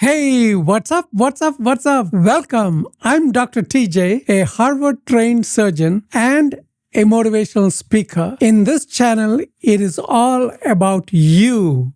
Hey, what's up? What's up? What's up? Welcome. I'm Dr. TJ, a Harvard trained surgeon and a motivational speaker. In this channel, it is all about you.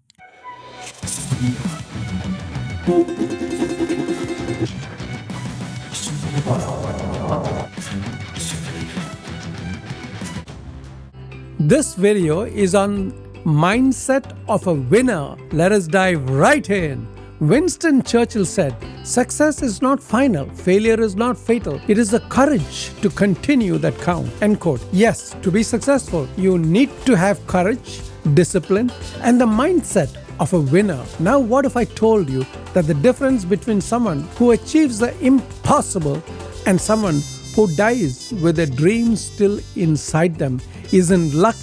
This video is on mindset of a winner. Let us dive right in. Winston Churchill said, "Success is not final, failure is not fatal. It is the courage to continue that counts." End quote. Yes, to be successful, you need to have courage, discipline, and the mindset of a winner. Now, what if I told you that the difference between someone who achieves the impossible and someone who dies with their dreams still inside them isn't luck,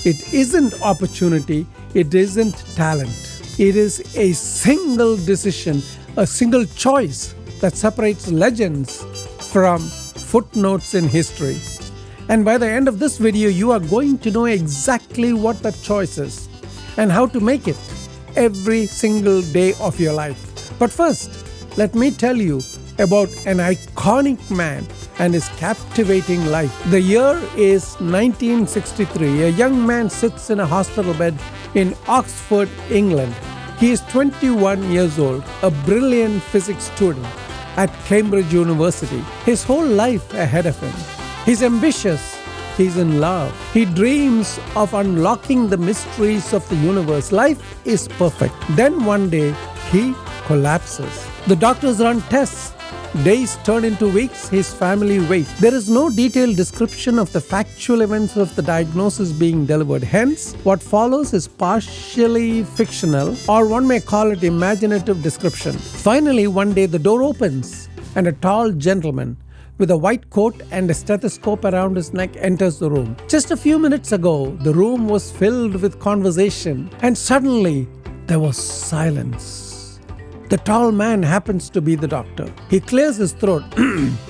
it isn't opportunity, it isn't talent. It is a single decision, a single choice that separates legends from footnotes in history. And by the end of this video, you are going to know exactly what that choice is and how to make it every single day of your life. But first, let me tell you about an iconic man and his captivating life. The year is 1963. A young man sits in a hospital bed in Oxford, England. He is 21 years old, a brilliant physics student at Cambridge University. His whole life ahead of him. He's ambitious. He's in love. He dreams of unlocking the mysteries of the universe. Life is perfect. Then one day, he collapses. The doctors run tests. Days turn into weeks, his family waits. There is no detailed description of the factual events of the diagnosis being delivered. Hence, what follows is partially fictional, or one may call it imaginative description. Finally, one day the door opens and a tall gentleman with a white coat and a stethoscope around his neck enters the room. Just a few minutes ago, the room was filled with conversation, and suddenly there was silence. The tall man happens to be the doctor. He clears his throat,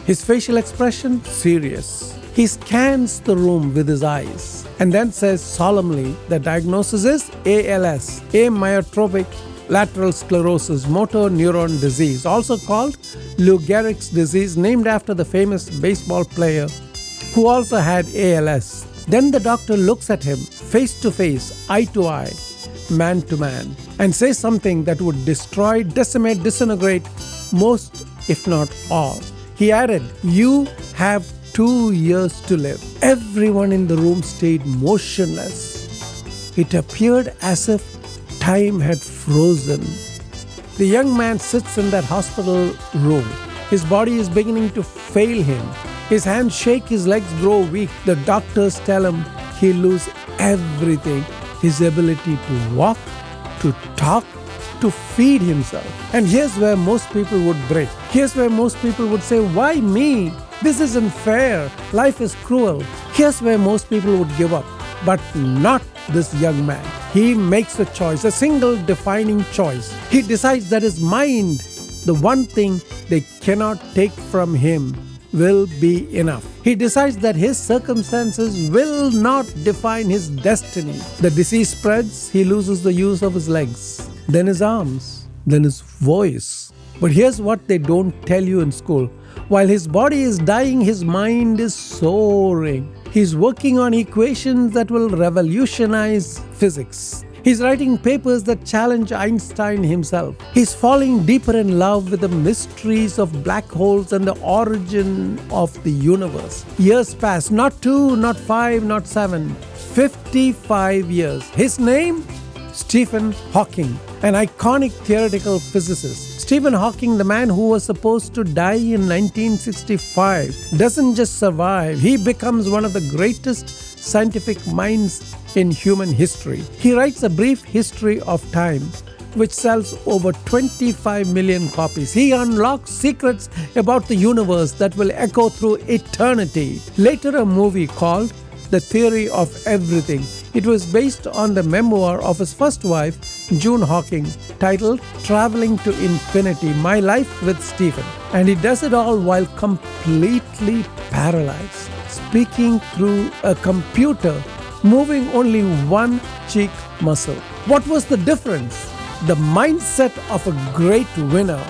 his facial expression serious. He scans the room with his eyes and then says solemnly, the diagnosis is ALS, amyotrophic lateral sclerosis, motor neuron disease, also called Lou Gehrig's disease, named after the famous baseball player who also had ALS. Then the doctor looks at him face to face, eye to eye, man to man, and say something that would destroy, decimate, disintegrate most, if not all. He added, "You have 2 years to live." Everyone in the room stayed motionless. It appeared as if time had frozen. The young man sits in that hospital room. His body is beginning to fail him. His hands shake, his legs grow weak. The doctors tell him he'll lose everything. His ability to walk, to talk, to feed himself. And here's where most people would break. Here's where most people would say, "Why me? This isn't fair. Life is cruel." Here's where most people would give up. But not this young man. He makes a choice, a single defining choice. He decides that his mind, the one thing they cannot take from him, will be enough. He decides that his circumstances will not define his destiny. The disease spreads, he loses the use of his legs, then his arms, then his voice. But here's what they don't tell you in school. While his body is dying, his mind is soaring. He's working on equations that will revolutionize physics. He's writing papers that challenge Einstein himself. He's falling deeper in love with the mysteries of black holes and the origin of the universe. Years pass, not 2, not 5, not 7, 55 years. His name? Stephen Hawking, an iconic theoretical physicist. Stephen Hawking, the man who was supposed to die in 1965, doesn't just survive, he becomes one of the greatest scientific minds in human history. He writes a brief history of time, which sells over 25 million copies. He unlocks secrets about the universe that will echo through eternity. Later, a movie called The Theory of Everything. It was based on the memoir of his first wife, June Hawking, titled Traveling to Infinity, My Life with Stephen. And he does it all while completely paralyzed, speaking through a computer, moving only one cheek muscle. What was the difference? the mindset of a great winner.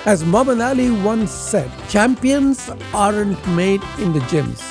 As Muhammad Ali once said, champions aren't made in the gyms.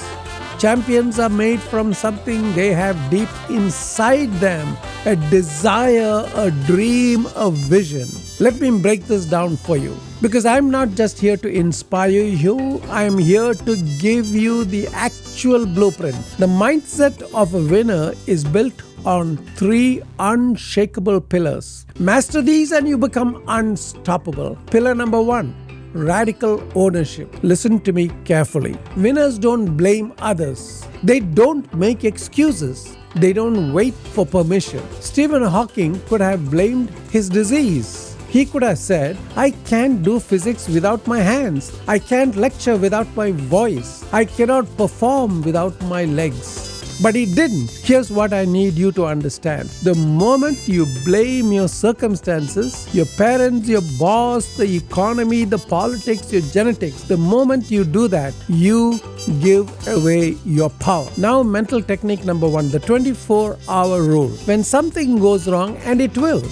Champions are made from something they have deep inside them, a desire, a dream, a vision. Let me break this down for you. Because I'm not just here to inspire you, I'm here to give you the actual blueprint. The mindset of a winner is built on 3 unshakable pillars. Master these and you become unstoppable. Pillar number 1. Radical ownership. Listen to me carefully. Winners don't blame others. They don't make excuses. They don't wait for permission. Stephen Hawking could have blamed his disease. He could have said, I can't do physics without my hands. I can't lecture without my voice. I cannot perform without my legs. But he didn't. Here's what I need you to understand. The moment you blame your circumstances, your parents, your boss, the economy, the politics, your genetics, the moment you do that, you give away your power. Now, mental technique number 1, the 24-hour rule. When something goes wrong, and it will,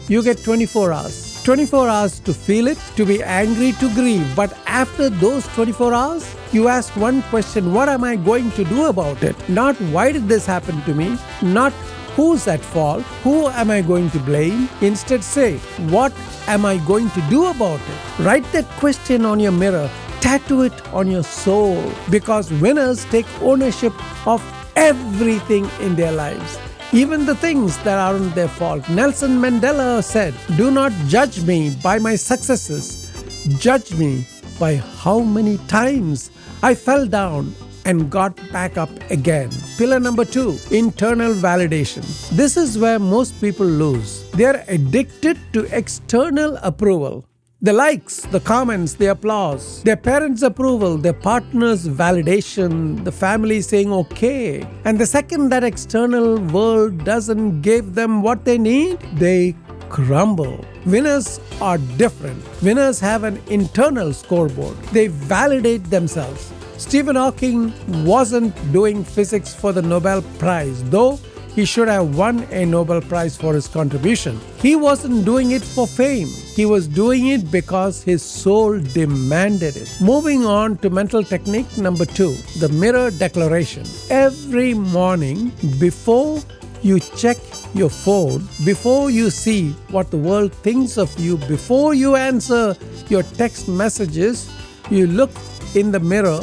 you get 24 hours. 24 hours to feel it, to be angry, to grieve. But after those 24 hours, you ask one question, what am I going to do about it? Not why did this happen to me? Not who's at fault? Who am I going to blame? Instead say, what am I going to do about it? Write that question on your mirror. Tattoo it on your soul. Because winners take ownership of everything in their lives. Even the things that aren't their fault. Nelson Mandela said, do not judge me by my successes. Judge me by how many times I fell down and got back up again. Pillar number 2, internal validation. This is where most people lose. They are addicted to external approval. The likes, the comments, the applause, their parents' approval, their partner's validation, the family saying okay. And the second that external world doesn't give them what they need, they crumble. Winners are different. Winners have an internal scoreboard. They validate themselves. Stephen Hawking wasn't doing physics for the Nobel Prize, though he should have won a Nobel Prize for his contribution. He wasn't doing it for fame. He was doing it because his soul demanded it. Moving on to mental technique number 2, the mirror declaration. Every morning, before you check your phone, before you see what the world thinks of you, before you answer your text messages, you look in the mirror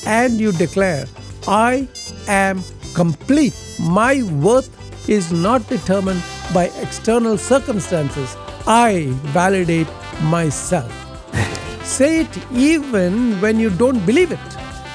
and you declare, I am complete. My worth is not determined by external circumstances. I validate myself. Say it even when you don't believe it,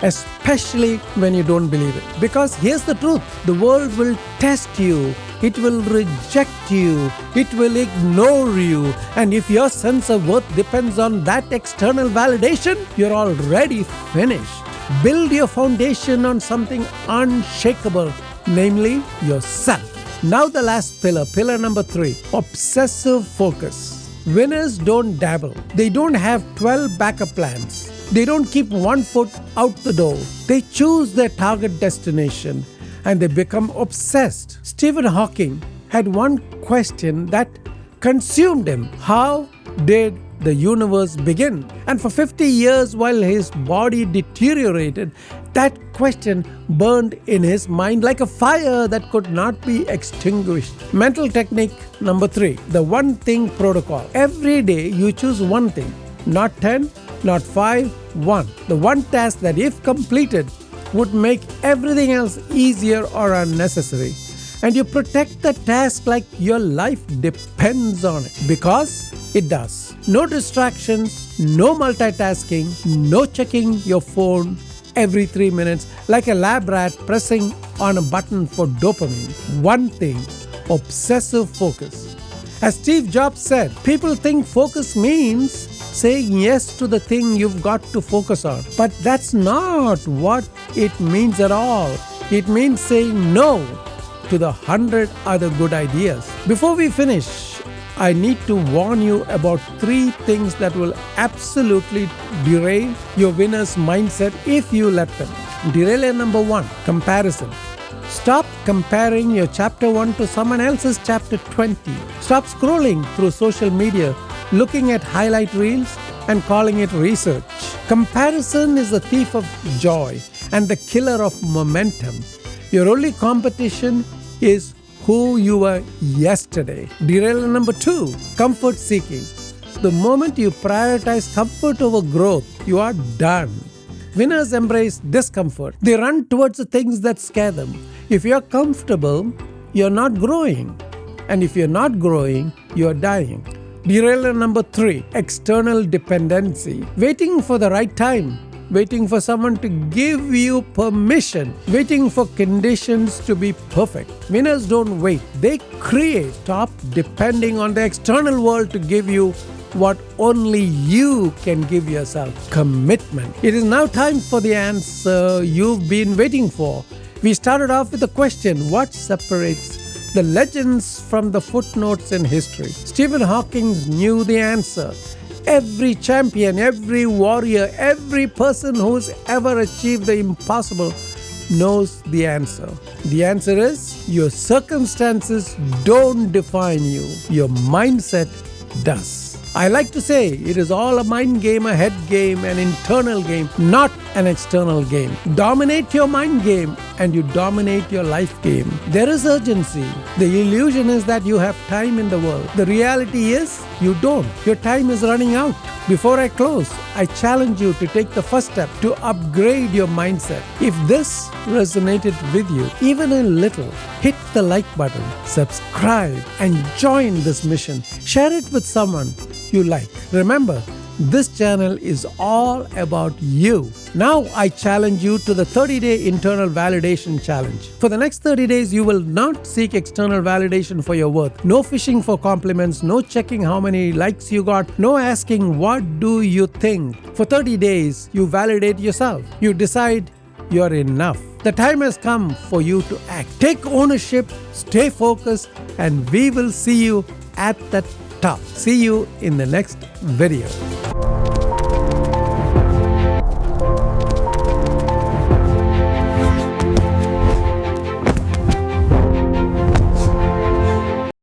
especially when you don't believe it. Because here's the truth, the world will test you, it will reject you, it will ignore you. And if your sense of worth depends on that external validation, you're already finished. Build your foundation on something unshakable, namely yourself. Now the last pillar, pillar number 3, obsessive focus. Winners don't dabble. They don't have 12 backup plans. They don't keep one foot out the door. They choose their target destination and they become obsessed. Stephen Hawking had one question that consumed him. How did the universe begin? And for 50 years, while his body deteriorated, that question burned in his mind like a fire that could not be extinguished. Mental technique number 3, the one thing protocol. Every day you choose one thing, not 10, not 5, 1. The one task that, if completed, would make everything else easier or unnecessary. And you protect the task like your life depends on it, because it does. No distractions, no multitasking, no checking your phone every 3 minutes like a lab rat pressing on a button for dopamine. One thing, obsessive focus. As Steve Jobs said, people think focus means saying yes to the thing you've got to focus on. But that's not what it means at all. It means saying no to the 100 other good ideas. Before we finish, I need to warn you about 3 things that will absolutely derail your winner's mindset if you let them. Derailer number 1, comparison. Stop comparing your chapter 1 to someone else's chapter 20. Stop scrolling through social media, looking at highlight reels and calling it research. Comparison is the thief of joy and the killer of momentum. Your only competition is who you were yesterday. Derailer number 2, comfort seeking. The moment you prioritize comfort over growth, you are done. Winners embrace discomfort. They run towards the things that scare them. If you're comfortable, you're not growing. And if you're not growing, you're dying. Derailer number 3, external dependency. Waiting for the right time. Waiting for someone to give you permission. Waiting for conditions to be perfect. Winners don't wait. They create. Stop depending on the external world to give you what only you can give yourself. Commitment. It is now time for the answer you've been waiting for. We started off with the question, what separates the legends from the footnotes in history? Stephen Hawking knew the answer. Every champion, every warrior, every person who's ever achieved the impossible knows the answer. The answer is, your circumstances don't define you. Your mindset does. I like to say it is all a mind game, a head game, an internal game, not an external game. Dominate your mind game and you dominate your life game. There is urgency. The illusion is that you have time in the world. The reality is you don't. Your time is running out. Before I close, I challenge you to take the first step to upgrade your mindset. If this resonated with you, even a little, hit the like button, subscribe, and join this mission. Share it with someone you like. Remember, this channel is all about you. Now I challenge you to the 30-day internal validation challenge. For the next 30 days, you will not seek external validation for your worth. No fishing for compliments, no checking how many likes you got, no asking what do you think. For 30 days, you validate yourself. You decide you're enough. The time has come for you to act. Take ownership, stay focused, and we will see you at the top. See you in the next video.